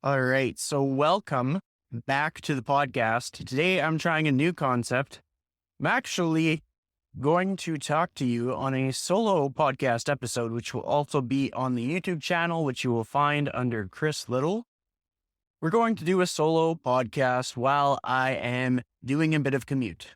All right. So, welcome back to the podcast. Today, I'm trying a new concept. I'm actually going to talk to you on a solo podcast episode, which will also be on the YouTube channel, which you will find under Chris Little. We're going to do a solo podcast while I am doing a bit of commute.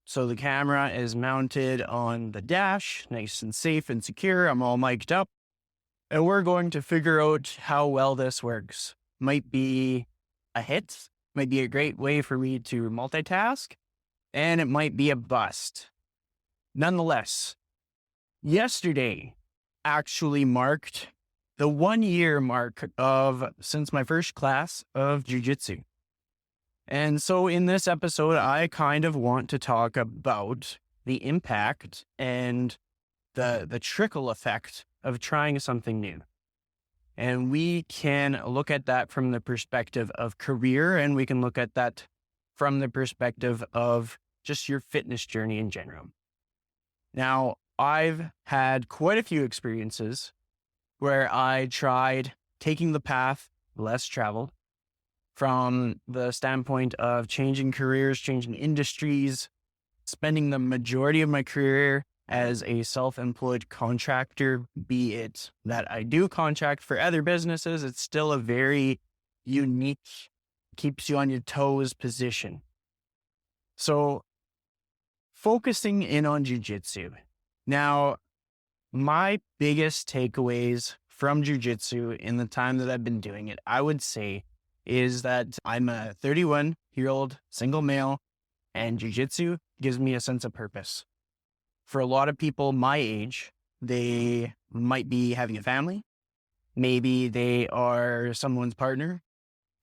So, the camera is mounted on the dash, nice and safe and secure. I'm all mic'd up, and we're going to figure out how well this works. Might be a hit, might be a great way for me to multitask, and it might be a bust. Nonetheless, yesterday actually marked the 1 year mark of since my first class of jiu-jitsu. And so in this episode, I kind of want to talk about the impact and the trickle effect of trying something new. And we can look at that from the perspective of career, and we can look at that from the perspective of just your fitness journey in general. Now, I've had quite a few experiences where I tried taking the path less traveled from the standpoint of changing careers, changing industries, spending the majority of my career as a self-employed contractor, be it that I do contract for other businesses. It's still a very unique, keeps you on your toes position. So focusing in on jiu-jitsu. Now, my biggest takeaways from jiu-jitsu in the time that I've been doing it, I would say, is that I'm a 31-year-old single male, and jiu-jitsu gives me a sense of purpose. For a lot of people my age, they might be having a family. Maybe they are someone's partner.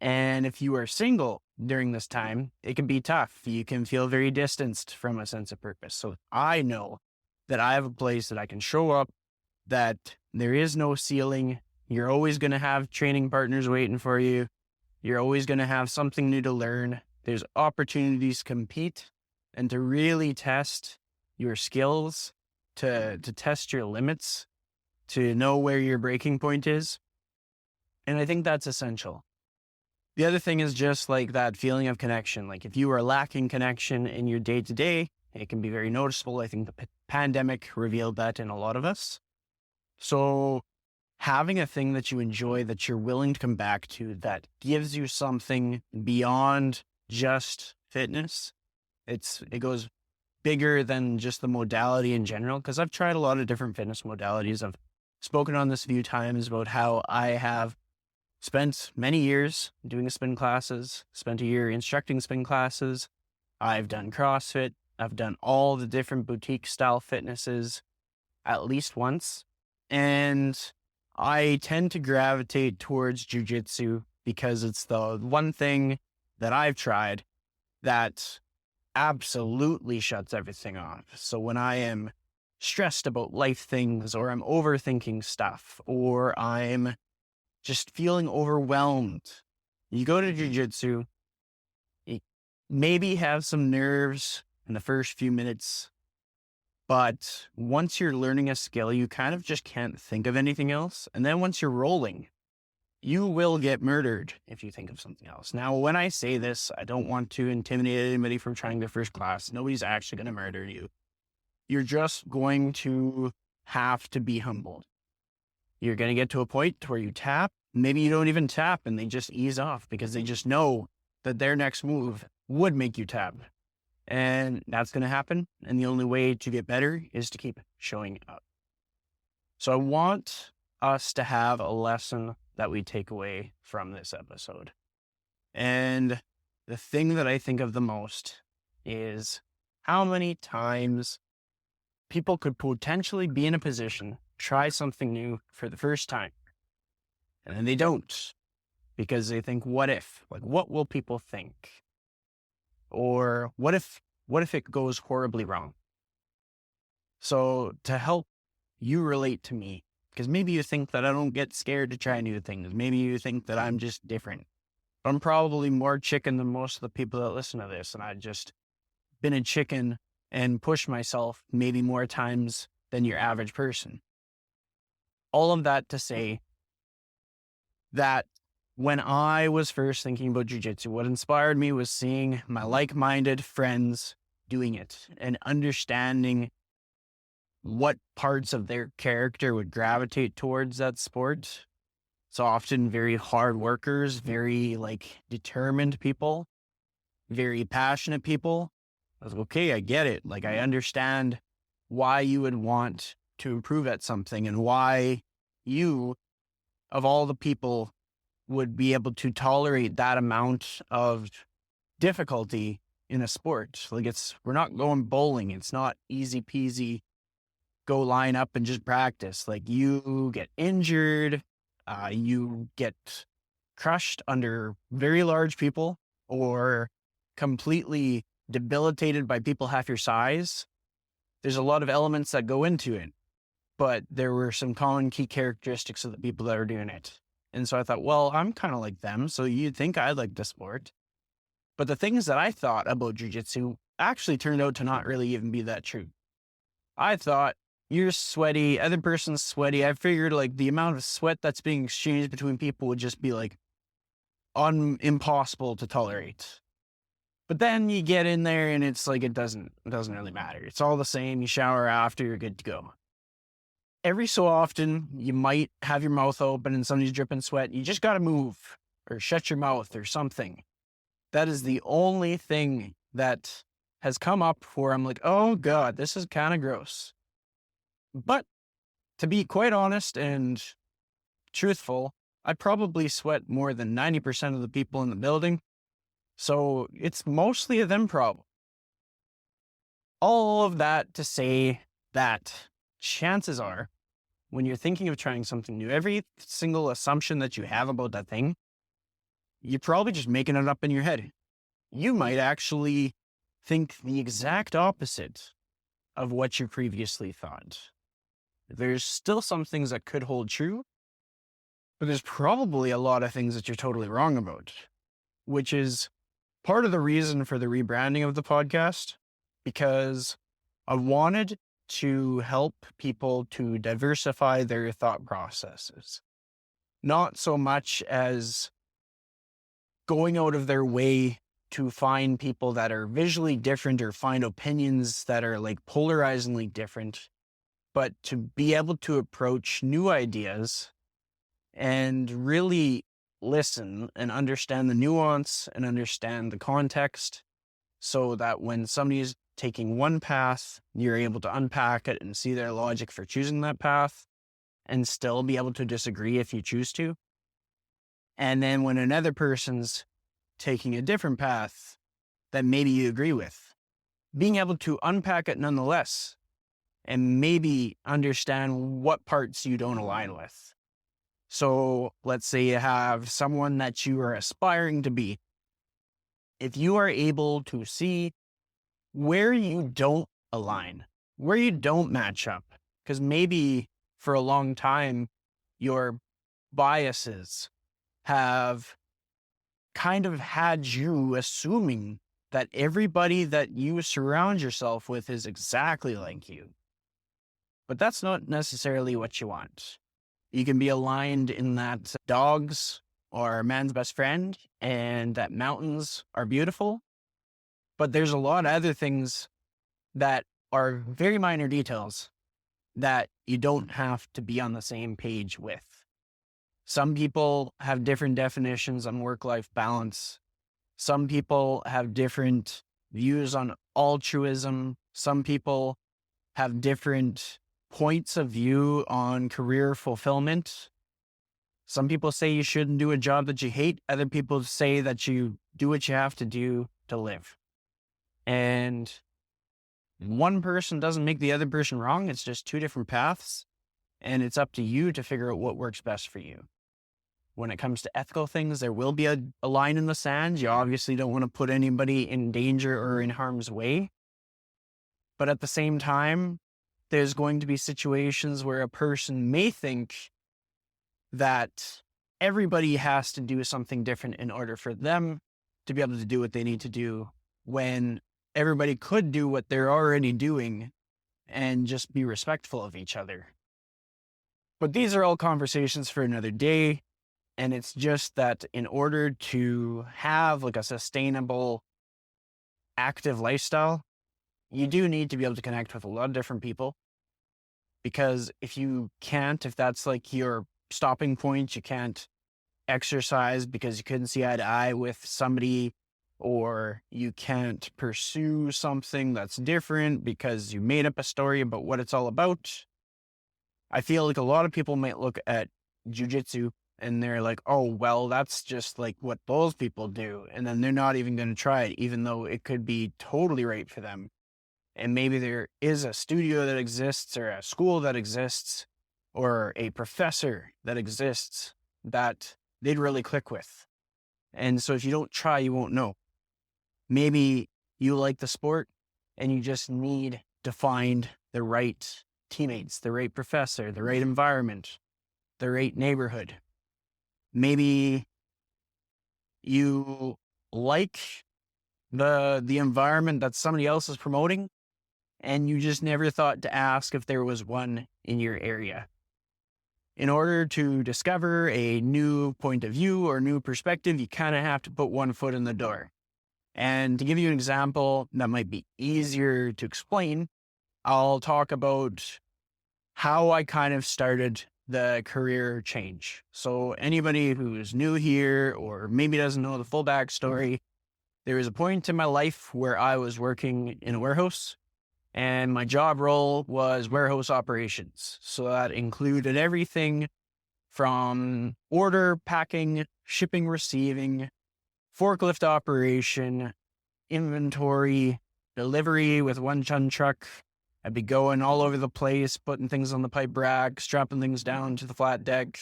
And if you are single during this time, it can be tough. You can feel very distanced from a sense of purpose. So I know that I have a place that I can show up, that there is no ceiling. You're always going to have training partners waiting for you. You're always going to have something new to learn. There's opportunities to compete and to really test your skills, to test your limits, to know where your breaking point is. And I think that's essential. The other thing is just like that feeling of connection. Like if you are lacking connection in your day to day, it can be very noticeable. I think the pandemic revealed that in a lot of us. So having a thing that you enjoy, that you're willing to come back to, that gives you something beyond just fitness, it goes bigger than just the modality in general, because I've tried a lot of different fitness modalities. I've spoken on this a few times about how I have spent many years doing spin classes, spent a year instructing spin classes. I've done CrossFit. I've done all the different boutique style fitnesses at least once. And I tend to gravitate towards jiu-jitsu because it's the one thing that I've tried that absolutely shuts everything off. So when I am stressed about life things, or I'm overthinking stuff, or I'm just feeling overwhelmed, you go to jiu-jitsu, you maybe have some nerves in the first few minutes, but once you're learning a skill, you kind of just can't think of anything else. And then once you're rolling, you will get murdered if you think of something else. Now, when I say this, I don't want to intimidate anybody from trying their first class. Nobody's actually going to murder you. You're just going to have to be humbled. You're going to get to a point where you tap. Maybe you don't even tap and they just ease off because they just know that their next move would make you tap. And that's going to happen. And the only way to get better is to keep showing up. So I want us to have a lesson that we take away from this episode. And the thing that I think of the most is how many times people could potentially be in a position, try something new for the first time, and then they don't, because they think, what if? Like, what will people think? Or what if it goes horribly wrong? So to help you relate to me, because maybe you think that I don't get scared to try new things. Maybe you think that I'm just different. I'm probably more chicken than most of the people that listen to this. And I've just been a chicken and pushed myself maybe more times than your average person. All of that to say that when I was first thinking about jujitsu, what inspired me was seeing my like-minded friends doing it and understanding what parts of their character would gravitate towards that sport. It's often very hard workers, very determined people, very passionate people. I was like, okay, I get it. I understand why you would want to improve at something and why you, of all the people, would be able to tolerate that amount of difficulty in a sport. We're not going bowling. It's not easy peasy. Go line up and just practice. You get injured, you get crushed under very large people or completely debilitated by people half your size. There's a lot of elements that go into it, but there were some common key characteristics of the people that are doing it. And so I thought, well, I'm kind of like them, so you'd think I'd like the sport. But the things that I thought about jujitsu actually turned out to not really even be that true. I thought, you're sweaty, other person's sweaty. I figured the amount of sweat that's being exchanged between people would just be impossible to tolerate. But then you get in there and it's it doesn't really matter. It's all the same. You shower after, you're good to go. Every so often, you might have your mouth open and somebody's dripping sweat. You just got to move or shut your mouth or something. That is the only thing that has come up where I'm like, oh God, this is kind of gross. But to be quite honest and truthful, I probably sweat more than 90% of the people in the building. So it's mostly a them problem. All of that to say that chances are, when you're thinking of trying something new, every single assumption that you have about that thing, you're probably just making it up in your head. You might actually think the exact opposite of what you previously thought. There's still some things that could hold true, but there's probably a lot of things that you're totally wrong about, which is part of the reason for the rebranding of the podcast, because I wanted to help people to diversify their thought processes. Not so much as going out of their way to find people that are visually different or find opinions that are polarizingly different, but to be able to approach new ideas and really listen and understand the nuance and understand the context so that when somebody is taking one path, you're able to unpack it and see their logic for choosing that path and still be able to disagree if you choose to. And then when another person's taking a different path that maybe you agree with, being able to unpack it nonetheless and maybe understand what parts you don't align with. So let's say you have someone that you are aspiring to be. If you are able to see where you don't align, where you don't match up, because maybe for a long time, your biases have kind of had you assuming that everybody that you surround yourself with is exactly like you. But that's not necessarily what you want. You can be aligned in that dogs are man's best friend and that mountains are beautiful. But there's a lot of other things that are very minor details that you don't have to be on the same page with. Some people have different definitions on work-life balance. Some people have different views on altruism. Some people have different points of view on career fulfillment. Some people say you shouldn't do a job that you hate. Other people say that you do what you have to do to live. And one person doesn't make the other person wrong. It's just two different paths. And it's up to you to figure out what works best for you. When it comes to ethical things, there will be a line in the sand. You obviously don't want to put anybody in danger or in harm's way. But at the same time, there's going to be situations where a person may think that everybody has to do something different in order for them to be able to do what they need to do, when everybody could do what they're already doing and just be respectful of each other. But these are all conversations for another day. And it's just that in order to have like a sustainable, active lifestyle, you do need to be able to connect with a lot of different people. Because if that's like your stopping point, you can't exercise because you couldn't see eye to eye with somebody, or you can't pursue something that's different because you made up a story about what it's all about. I feel like a lot of people might look at jujitsu and they're like, oh, well, that's just like what those people do. And then they're not even going to try it, even though it could be totally right for them. And maybe there is a studio that exists, or a school that exists, or a professor that exists that they'd really click with. And so if you don't try, you won't know. Maybe you like the sport and you just need to find the right teammates, the right professor, the right environment, the right neighborhood. Maybe you like the environment that somebody else is promoting, and you just never thought to ask if there was one in your area. In order to discover a new point of view or new perspective, you kind of have to put one foot in the door. And to give you an example that might be easier to explain, I'll talk about how I kind of started the career change. So anybody who's new here or maybe doesn't know the full backstory, there was a point in my life where I was working in a warehouse, and my job role was warehouse operations. So that included everything from order, packing, shipping, receiving, forklift operation, inventory, delivery with one ton truck. I'd be going all over the place, putting things on the pipe rack, strapping things down to the flat deck.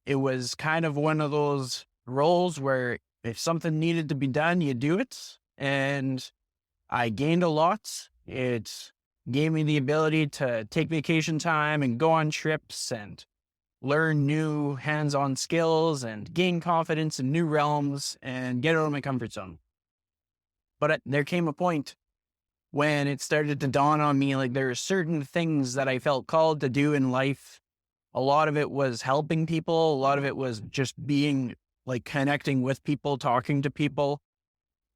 It was kind of one of those roles where if something needed to be done, you do it. And I gained a lot. It gave me the ability to take vacation time and go on trips and learn new hands-on skills and gain confidence in new realms and get out of my comfort zone. But there came a point when it started to dawn on me, like there are certain things that I felt called to do in life. A lot of it was helping people. A lot of it was just being like connecting with people, talking to people,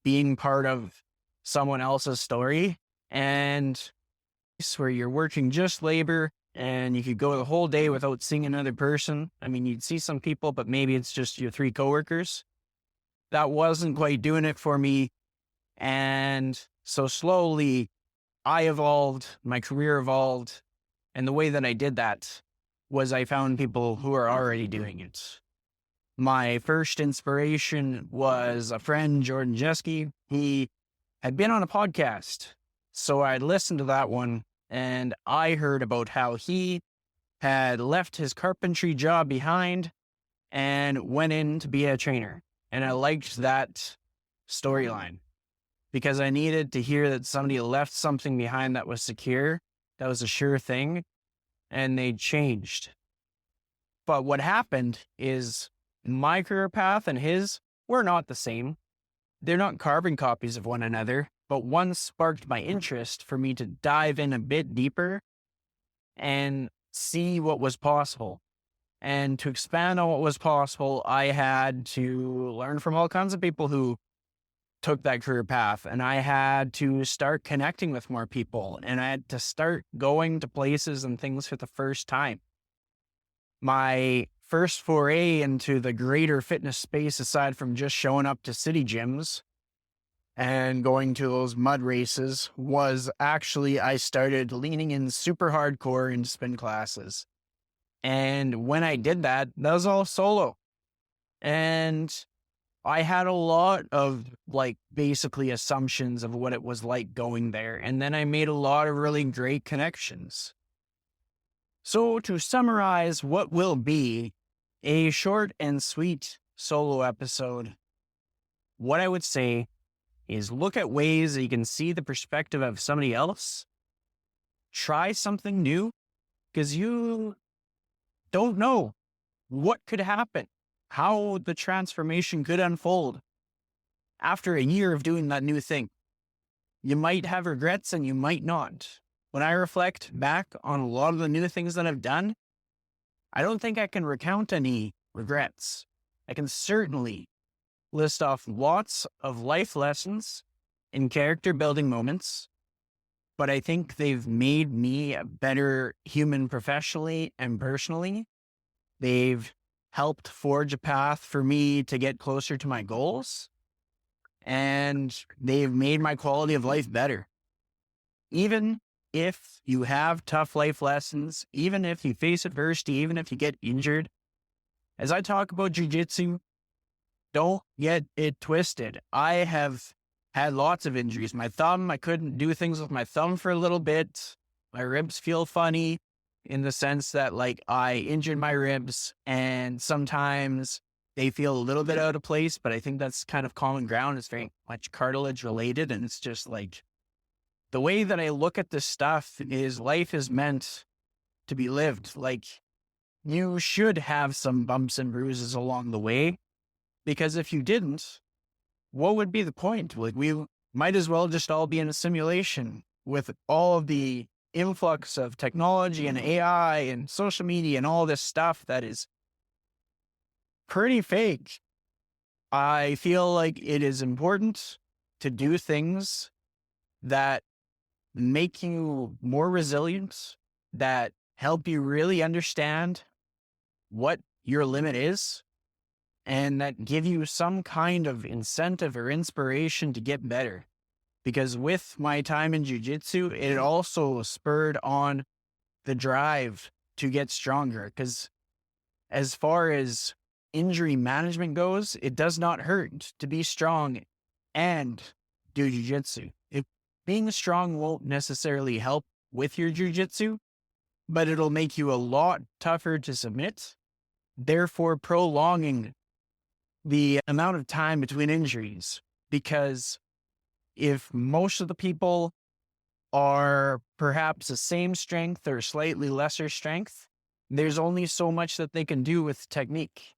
being part of someone else's story. And it's where you're working just labor and you could go the whole day without seeing another person. I mean, you'd see some people, but maybe it's just your 3 coworkers. That wasn't quite doing it for me. And so slowly I evolved, my career evolved. And the way that I did that was I found people who are already doing it. My first inspiration was a friend, Jordan Jeske. He had been on a podcast. So I listened to that one and I heard about how he had left his carpentry job behind and went in to be a trainer. And I liked that storyline because I needed to hear that somebody left something behind that was secure, that was a sure thing, and they changed. But what happened is my career path and his were not the same. They're not carbon copies of one another, but one sparked my interest for me to dive in a bit deeper and see what was possible. And to expand on what was possible, I had to learn from all kinds of people who took that career path, and I had to start connecting with more people, and I had to start going to places and things for the first time. My first foray into the greater fitness space, aside from just showing up to city gyms and going to those mud races, was actually I started leaning in super hardcore into spin classes. And when I did that, that was all solo. And I had a lot of like basically assumptions of what it was like going there. And then I made a lot of really great connections. So to summarize what will be a short and sweet solo episode, what I would say is look at ways that you can see the perspective of somebody else. Try something new because you don't know what could happen, how the transformation could unfold after a year of doing that new thing. You might have regrets and you might not. When I reflect back on a lot of the new things that I've done, I don't think I can recount any regrets. I can certainly list off lots of life lessons and character building moments, but I think they've made me a better human professionally and personally. They've helped forge a path for me to get closer to my goals, and they've made my quality of life better. Even if you have tough life lessons, even if you face adversity, even if you get injured, as I talk about jujitsu, don't get it twisted. I have had lots of injuries. My thumb, I couldn't do things with my thumb for a little bit. My ribs feel funny in the sense that like I injured my ribs and sometimes they feel a little bit out of place, but I think that's kind of common ground. It's very much cartilage related. And it's just like the way that I look at this stuff is life is meant to be lived. Like you should have some bumps and bruises along the way, because if you didn't, what would be the point? Like we might as well just all be in a simulation with all of the influx of technology and AI and social media and all this stuff that is pretty fake. I feel like it is important to do things that make you more resilient, that help you really understand what your limit is, and that give you some kind of incentive or inspiration to get better. Because with my time in jiu-jitsu, it also spurred on the drive to get stronger. Because as far as injury management goes, it does not hurt to be strong and do jiu-jitsu. Being strong won't necessarily help with your jiu-jitsu, but it'll make you a lot tougher to submit, therefore prolonging the amount of time between injuries. Because if most of the people are perhaps the same strength or slightly lesser strength, there's only so much that they can do with technique.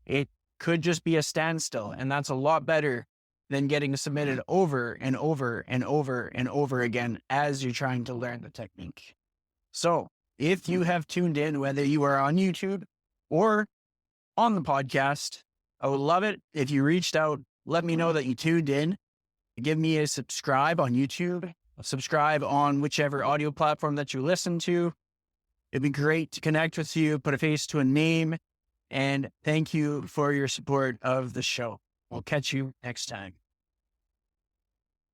It could just be a standstill, and that's a lot better than getting submitted over and over and over and over again as you're trying to learn the technique. So if you have tuned in, whether you are on YouTube or on the podcast, I would love it if you reached out, let me know that you tuned in. Give me a subscribe on YouTube, subscribe on whichever audio platform that you listen to. It'd be great to connect with you, put a face to a name, and thank you for your support of the show. We'll catch you next time.